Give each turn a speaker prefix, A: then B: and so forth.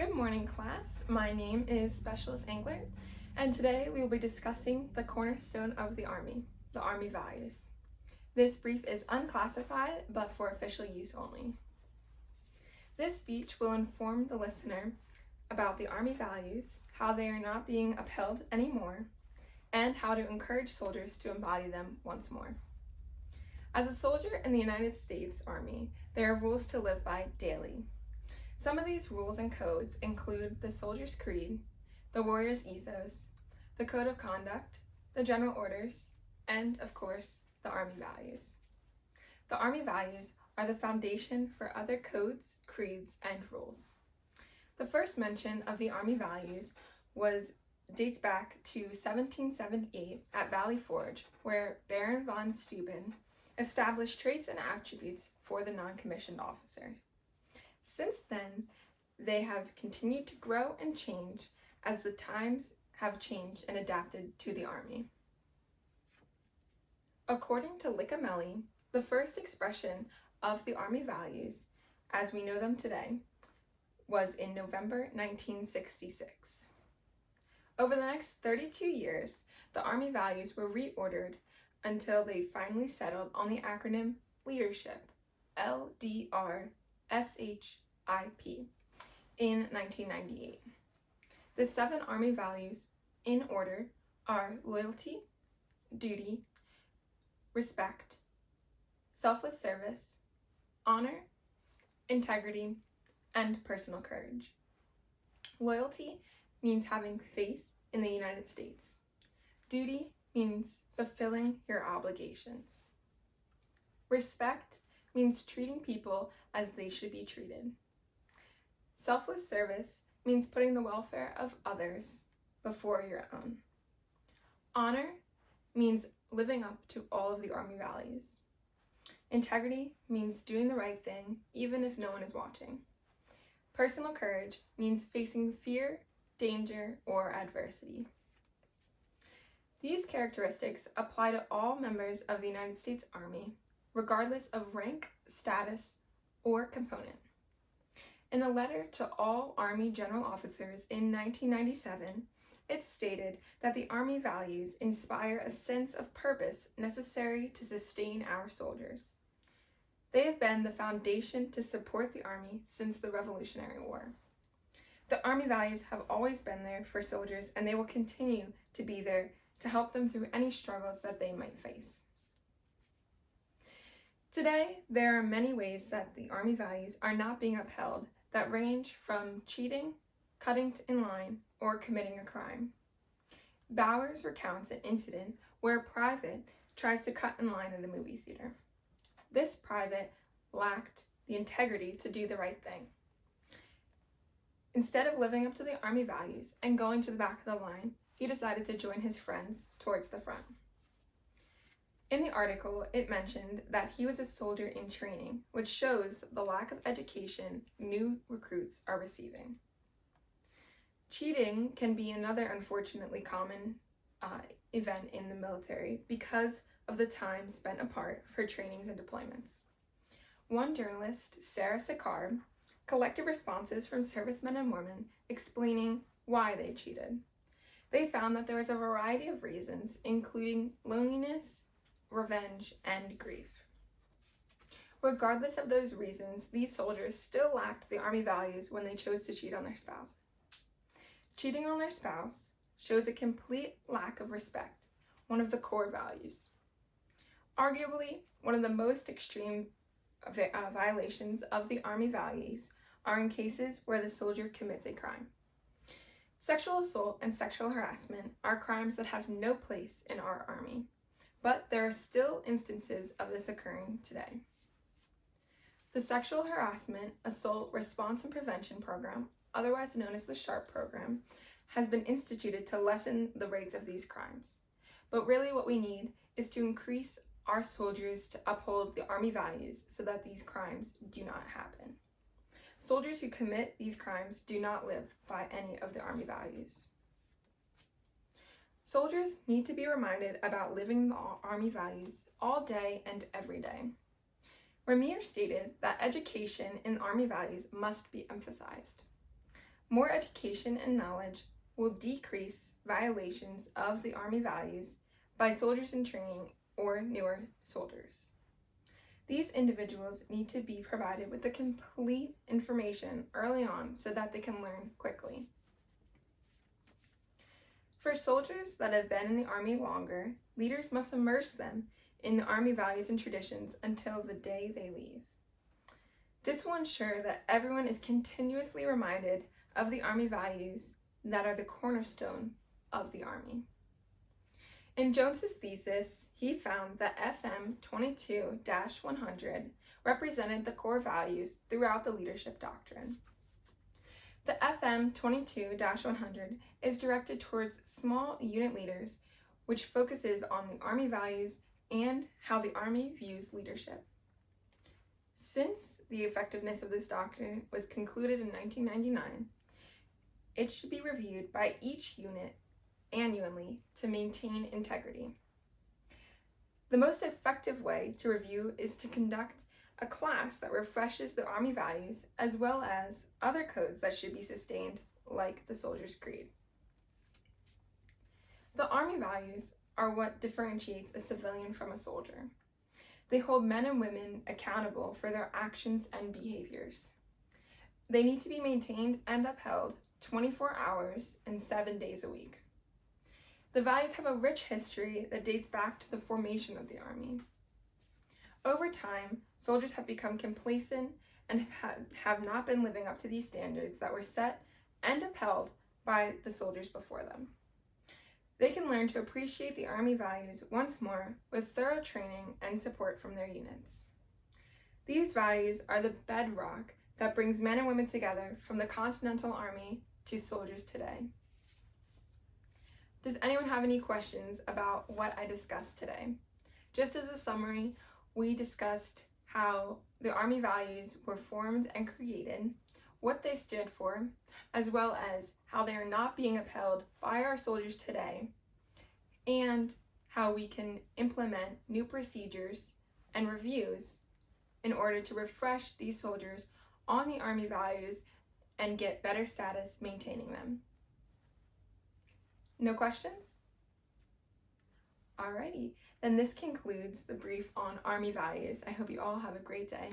A: Good morning, class. My name is Specialist Englert, and today we will be discussing the cornerstone of the Army values. This brief is unclassified, but for official use only. This speech will inform the listener about the Army values, how they are not being upheld anymore, and how to encourage soldiers to embody them once more. As a soldier in the United States Army, there are rules to live by daily. Some of these rules and codes include the soldier's creed, the warrior's ethos, the code of conduct, the general orders, and, of course, the Army values. The Army values are the foundation for other codes, creeds, and rules. The first mention of the Army values dates back to 1778 at Valley Forge, where Baron von Steuben established traits and attributes for the non-commissioned officer. Since then, they have continued to grow and change as the times have changed and adapted to the Army. According to Licamelli, the first expression of the Army values, as we know them today, was in November 1966. Over the next 32 years, the Army values were reordered until they finally settled on the acronym Leadership, LDRSHIP, in 1998. The 7 Army values in order are loyalty, duty, respect, selfless service, honor, integrity, and personal courage. Loyalty means having faith in the United States. Duty means fulfilling your obligations. Respect means treating people as they should be treated. Selfless service means putting the welfare of others before your own. Honor means living up to all of the Army values. Integrity means doing the right thing even if no one is watching. Personal courage means facing fear, danger, or adversity. These characteristics apply to all members of the United States Army, regardless of rank, status, or component. In a letter to all Army general officers in 1997, it stated that the Army values inspire a sense of purpose necessary to sustain our soldiers. They have been the foundation to support the Army since the Revolutionary War. The Army values have always been there for soldiers, and they will continue to be there to help them through any struggles that they might face. Today, there are many ways that the Army values are not being upheld that range from cheating, cutting in line, or committing a crime. Bowers recounts an incident where a private tries to cut in line at a movie theater. This private lacked the integrity to do the right thing. Instead of living up to the Army values and going to the back of the line, he decided to join his friends towards the front. In the article, it mentioned that he was a soldier in training, which shows the lack of education new recruits are receiving. Cheating can be another unfortunately common event in the military because of the time spent apart for trainings and deployments. One journalist, Sarah Sakar, collected responses from servicemen and women explaining why they cheated. They found that there was a variety of reasons, including loneliness, revenge, and grief. Regardless of those reasons, these soldiers still lacked the Army values when they chose to cheat on their spouse. Cheating on their spouse shows a complete lack of respect, one of the core values. Arguably, one of the most extreme violations of the Army values are in cases where the soldier commits a crime. Sexual assault and sexual harassment are crimes that have no place in our Army, but there are still instances of this occurring today. The Sexual Harassment, Assault, Response and Prevention Program, otherwise known as the SHARP program, has been instituted to lessen the rates of these crimes. But really what we need is to increase our soldiers to uphold the Army values so that these crimes do not happen. Soldiers who commit these crimes do not live by any of the Army values. Soldiers need to be reminded about living the Army values all day and every day. Ramir stated that education in Army values must be emphasized. More education and knowledge will decrease violations of the Army values by soldiers in training or newer soldiers. These individuals need to be provided with the complete information early on so that they can learn quickly. For soldiers that have been in the Army longer, leaders must immerse them in the Army values and traditions until the day they leave. This will ensure that everyone is continuously reminded of the Army values that are the cornerstone of the Army. In Jones's thesis, he found that FM 22-100 represented the core values throughout the leadership doctrine. The FM 22-100 is directed towards small unit leaders, which focuses on the Army values and how the Army views leadership. Since the effectiveness of this doctrine was concluded in 1999, it should be reviewed by each unit annually to maintain integrity. The most effective way to review is to conduct a class that refreshes the Army values as well as other codes that should be sustained, like the Soldier's Creed. The Army values are what differentiates a civilian from a soldier. They hold men and women accountable for their actions and behaviors. They need to be maintained and upheld 24 hours and 7 days a week. The values have a rich history that dates back to the formation of the Army. Over time, soldiers have become complacent and have not been living up to these standards that were set and upheld by the soldiers before them. They can learn to appreciate the Army values once more with thorough training and support from their units. These values are the bedrock that brings men and women together from the Continental Army to soldiers today. Does anyone have any questions about what I discussed today? Just as a summary, we discussed how the Army values were formed and created, what they stood for, as well as how they are not being upheld by our soldiers today, and how we can implement new procedures and reviews in order to refresh these soldiers on the Army values and get better status maintaining them. No questions? Alrighty, then this concludes the brief on Army values. I hope you all have a great day.